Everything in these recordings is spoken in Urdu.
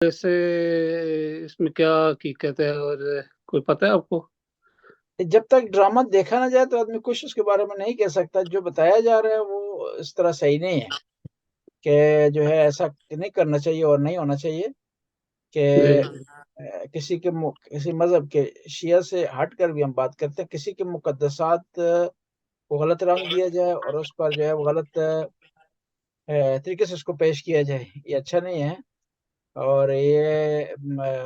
سے اس میں کیا حقیقت ہے اور کوئی پتہ ہے آپ کو؟ جب تک ڈرامہ دیکھا نہ جائے تو آدمی کچھ اس کے بارے میں نہیں کہہ سکتا. جو بتایا جا رہا ہے وہ اس طرح صحیح نہیں ہے کہ جو ہے ایسا نہیں کرنا چاہیے اور نہیں ہونا چاہیے کہ جی کسی مذہب کے شیعہ سے ہٹ کر بھی ہم بات کرتے ہیں. کسی کے مقدسات کو غلط رنگ دیا جائے اور اس پر جو ہے وہ غلط طریقے سے اس کو پیش کیا جائے، یہ اچھا نہیں ہے. اور یہ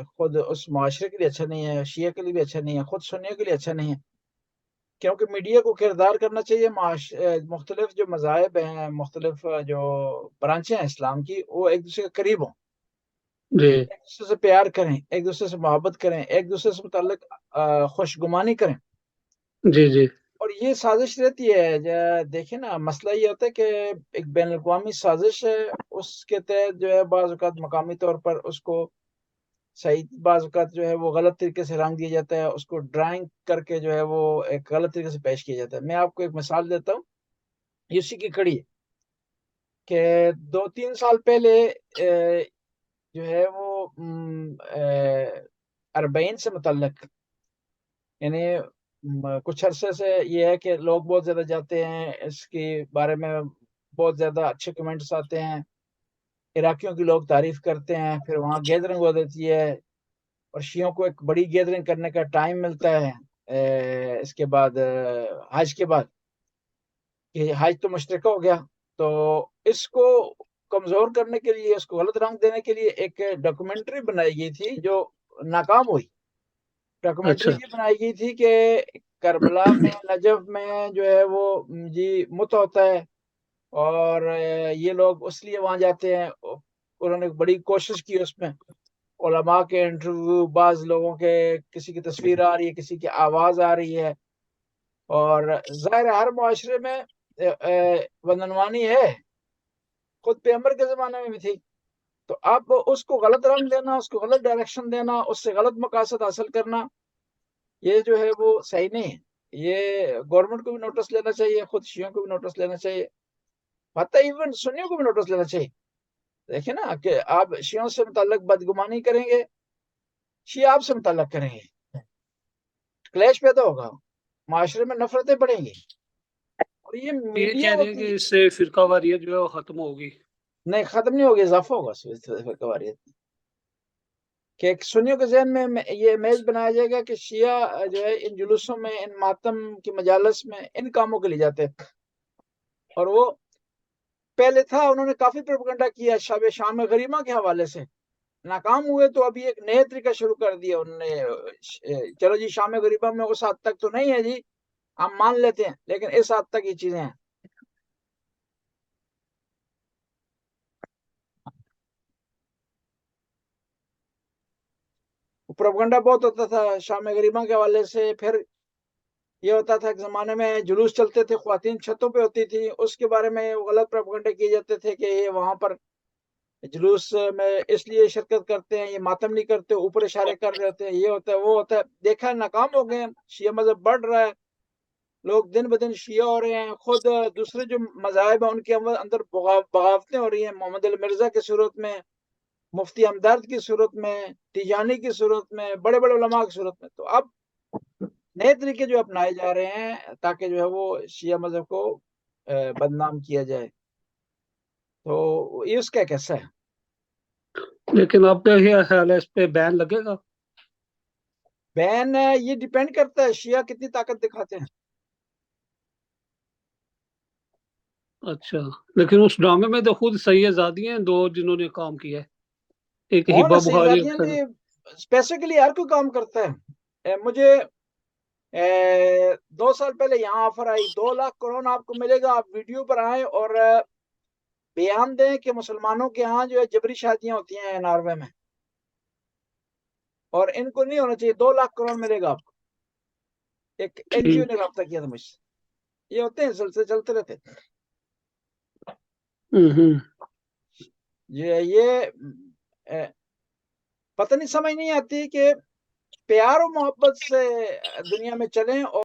خود اس معاشرے کے لیے اچھا نہیں ہے، شیعہ کے لیے بھی اچھا نہیں ہے، خود سنیوں کے لیے اچھا نہیں ہے. کیونکہ میڈیا کو کردار کرنا چاہیے مختلف جو مذاہب ہیں، مختلف جو برانچیں ہیں اسلام کی، وہ ایک دوسرے کے قریب ہوں، جی ایک دوسرے سے پیار کریں، ایک دوسرے سے محبت کریں، ایک دوسرے سے متعلق خوشگمانی کریں. جی جی اور یہ سازش رہتی ہے. دیکھیں نا، مسئلہ یہ ہوتا ہے کہ ایک بین الاقوامی سازش ہے، اس کے تحت جو ہے بعض اوقات مقامی طور پر اس کو صحیح، بعض اوقات جو ہے وہ غلط طریقے سے رنگ دیا جاتا ہے، اس کو ڈرائنگ کر کے جو ہے وہ ایک غلط طریقے سے پیش کیا جاتا ہے. میں آپ کو ایک مثال دیتا ہوں، اسی کی کڑی ہے کہ 2-3 سال پہلے جو ہے وہ اربعین سے متعلق، یعنی کچھ عرصے سے یہ ہے کہ لوگ بہت زیادہ جاتے ہیں، اس کے بارے میں بہت زیادہ اچھے کمنٹس آتے ہیں، عراقیوں کی لوگ تعریف کرتے ہیں، پھر وہاں گیدرنگ ہو دیتی ہے اور شیعوں کو ایک بڑی گیدرنگ کرنے کا ٹائم ملتا ہے اس کے بعد حج کے بعد، کہ حج تو مشترکہ ہو گیا. تو اس کو کمزور کرنے کے لیے، اس کو غلط رنگ دینے کے لیے ایک ڈاکومنٹری بنائی گئی تھی جو ناکام ہوئی. ڈاکومنٹری اچھا یہ بنائی گئی تھی کہ کربلا میں، نجف میں جو ہے وہ جی مت ہوتا ہے، اور یہ لوگ اس لیے وہاں جاتے ہیں. انہوں نے بڑی کوشش کی اس میں، علماء کے انٹرویو، بعض لوگوں کے، کسی کی تصویر آ رہی ہے، کسی کی آواز آ رہی ہے. اور ظاہر ہر معاشرے میں بدعنوانی ہے، خود پیغمبر کے زمانے میں بھی تھی. تو اب اس کو غلط رنگ دینا، اس کو غلط ڈائریکشن دینا، اس سے غلط مقاصد حاصل کرنا، یہ جو ہے وہ صحیح نہیں ہے. یہ گورنمنٹ کو بھی نوٹس لینا چاہیے، خود شیعوں کو بھی نوٹس لینا چاہیے، حتیٰ ایون سنیوں کو بھی نوٹس لینا چاہیے. دیکھیں نا کہ آپ شیعوں سے متعلق بدگمانی کریں گے، شیعہ آپ سے متعلق کریں گے، کلیش پیدا ہوگا، معاشرے میں نفرتیں بڑھیں گی. اور یہ یہ میڈیا کہہ رہے ہیں ہوتی کہ اس سے فرقہ واریت جو ہے وہ ختم ہوگی. نہیں، ختم نہیں ہوگی، اضافہ ہوگا فرقہ واریت میں. کہ سنیوں کے ذہن میں یہ امیج بنایا جائے گا کہ شیعہ جو ہے ان جلوسوں میں، ان ماتم کی مجالس میں، ان کاموں کے لیے جاتے ہیں. اور وہ پہلے تھا، انہوں نے کافی پروپیگنڈا کیا شب شام غریبہ کے حوالے سے، ناکام ہوئے تو ابھی ایک نئے طریقہ شروع کر دیا انہوں نے. چلو جی، شام غریبہ میں اس حد تک تو نہیں ہے جی، ہم مان لیتے ہیں، لیکن اس حد تک یہ چیزیں ہیں. پروپیگنڈا بہت ہوتا تھا شام غریبہ کے حوالے سے. پھر یہ ہوتا تھا کہ زمانے میں جلوس چلتے تھے، خواتین چھتوں پہ ہوتی تھی، اس کے بارے میں غلط پروپیگنڈے کیے جاتے تھے کہ یہ وہاں پر جلوس میں اس لیے شرکت کرتے ہیں، یہ ماتم نہیں کرتے، اوپر اشارے کر رہے ہوتے ہیں، یہ ہوتا ہے وہ ہوتا ہے. دیکھا ناکام ہو گئے ہیں، شیعہ مذہب بڑھ رہا ہے، لوگ دن بدن شیعہ ہو رہے ہیں. خود دوسرے جو مذاہب ہیں ان کے اندر بغاوتیں ہو رہی ہیں، محمد علی مرزا کی صورت میں، مفتی ہمدرد کی صورت میں، تیجانی کی صورت میں، بڑے بڑے علماء کی صورت میں. تو اب نئے طریقے جو اپنائے جا رہے ہیں تاکہ جو ہے وہ شیعہ مذہب کو بدنام کیا جائے. تو یہ اس کا کیسا ہے؟ لیکن آپ کا کیا خیال ہے، اس پہ بین لگے گا؟ بین یہ ڈیپینڈ کرتا ہے شیعہ کتنی طاقت دکھاتے ہیں. اچھا، لیکن اس ڈرامے میں تو خود سید زادی ہیں دو جنہوں نے کام کیا ہے، ایک کون ہبا بخاری. شہزادیاں بھی پیسے کے لیے ہر کوئی کام کرتا ہے. مجھے 2 سال پہلے یہاں آفر آئی 2 لاکھ کروڑ آپ کو ملے گا، آپ ویڈیو پر آئیں اور بیان دیں کہ مسلمانوں کے ہاں جو ہے جبری شادیاں ہوتی ہیں ناروے میں، اور ان کو نہیں ہونا چاہیے. 2 لاکھ کروڑ ملے گا آپ کو. ایک این جی او ٹھیک. نے رابطہ کیا تھا مجھ سے. یہ ہوتے ہیں، سلسلے چلتے رہتے. ہوں یہ پتہ نہیں، سمجھ نہیں آتی کہ پیار و محبت سے دنیا میں چلیں اور